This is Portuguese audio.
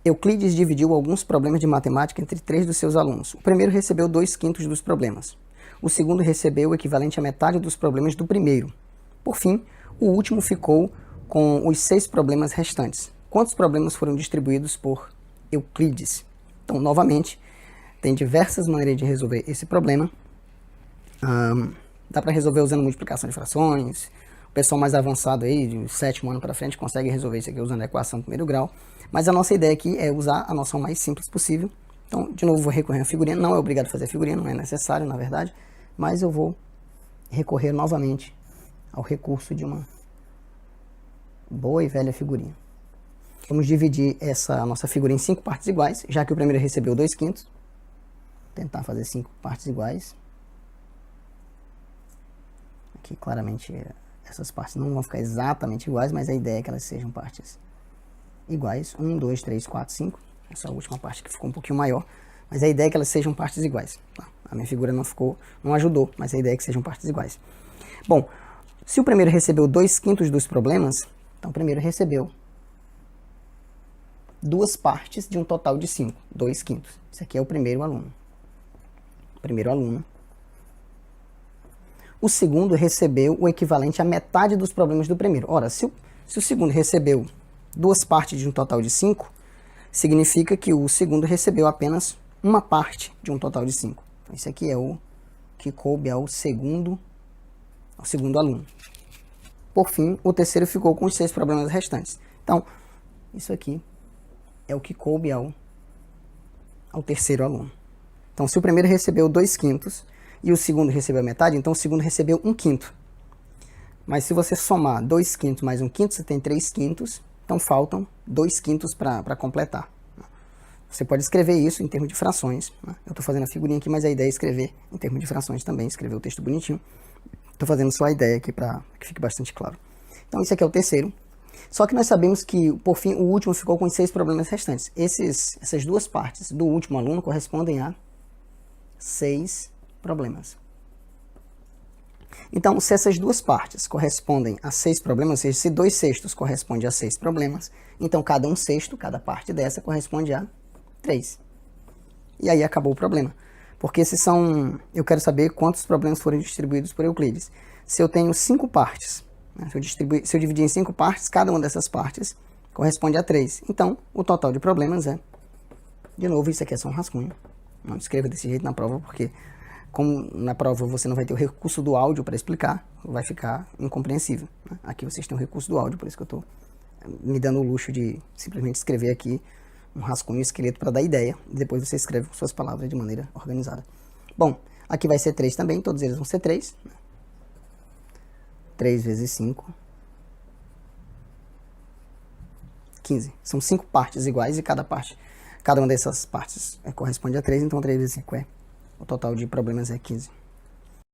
Euclides dividiu alguns problemas de matemática entre 3 dos seus alunos. O primeiro recebeu 2/5 dos problemas. O segundo recebeu o equivalente à metade dos problemas do primeiro. Por fim, o último ficou com os 6 problemas restantes. Quantos problemas foram distribuídos por Euclides? Então, novamente, tem diversas maneiras de resolver esse problema. Dá para resolver usando multiplicação de frações. O pessoal mais avançado aí, de 7º ano para frente, consegue resolver isso aqui usando a equação do primeiro grau. Mas a nossa ideia aqui é usar a noção mais simples possível. Então, de novo, vou recorrer à figurinha. Não é obrigado a fazer a figurinha, não é necessário, na verdade. Mas eu vou recorrer novamente ao recurso de uma boa e velha figurinha. Vamos dividir essa nossa figurinha em 5 partes iguais, já que o primeiro recebeu 2/5. Tentar fazer 5 partes iguais. Aqui, claramente, essas partes não vão ficar exatamente iguais, mas a ideia é que elas sejam partes iguais. 1, 2, 3, 4, 5. Essa última parte que ficou um pouquinho maior. Mas a ideia é que elas sejam partes iguais. Tá? A minha figura não ajudou, mas a ideia é que sejam partes iguais. Bom, se o primeiro recebeu 2/5 dos problemas, então o primeiro recebeu 2 partes de um total de 5. 2/5. Isso aqui é o primeiro aluno. O segundo recebeu o equivalente à metade dos problemas do primeiro. Ora, se o segundo recebeu 2 partes de um total de 5, significa que o segundo recebeu apenas uma parte de um total de 5. Então, esse aqui é o que coube ao segundo aluno. Por fim, o terceiro ficou com os 6 problemas restantes. Então, isso aqui é o que coube ao terceiro aluno. Então, se o primeiro recebeu 2/5 e o segundo recebeu a metade, então o segundo recebeu 1/5. Mas se você somar 2/5 mais 1/5, você tem 3/5. Então faltam 2/5 para completar. Você pode escrever isso em termos de frações. Né? Eu estou fazendo a figurinha aqui, mas a ideia é escrever em termos de frações também, escrever o texto bonitinho. Estou fazendo só a ideia aqui para que fique bastante claro. Então esse aqui é o terceiro. Só que nós sabemos que, por fim, o último ficou com os 6 problemas restantes. Essas 2 partes do último aluno correspondem a 6 problemas. Então, se essas 2 partes correspondem a 6 problemas, ou seja, se 2/6 corresponde a 6 problemas, então cada 1/6, cada parte dessa, corresponde a 3. E aí acabou o problema. Porque eu quero saber quantos problemas foram distribuídos por Euclides. Se eu tenho 5 partes, né, se eu dividir em 5 partes, cada uma dessas partes corresponde a 3. Então, o total de problemas é, de novo, isso aqui é só um rascunho. Não escreva desse jeito na prova, porque como na prova você não vai ter o recurso do áudio para explicar, vai ficar incompreensível. Né? Aqui vocês têm o recurso do áudio, por isso que eu estou me dando o luxo de simplesmente escrever aqui um rascunho, um esqueleto para dar ideia, e depois você escreve suas palavras de maneira organizada. Bom, aqui vai ser 3 também, todos eles vão ser 3. 3 vezes 5. 15. São 5 partes iguais e cada uma dessas partes corresponde a 3, então 3 vezes 5 o total de problemas é 15.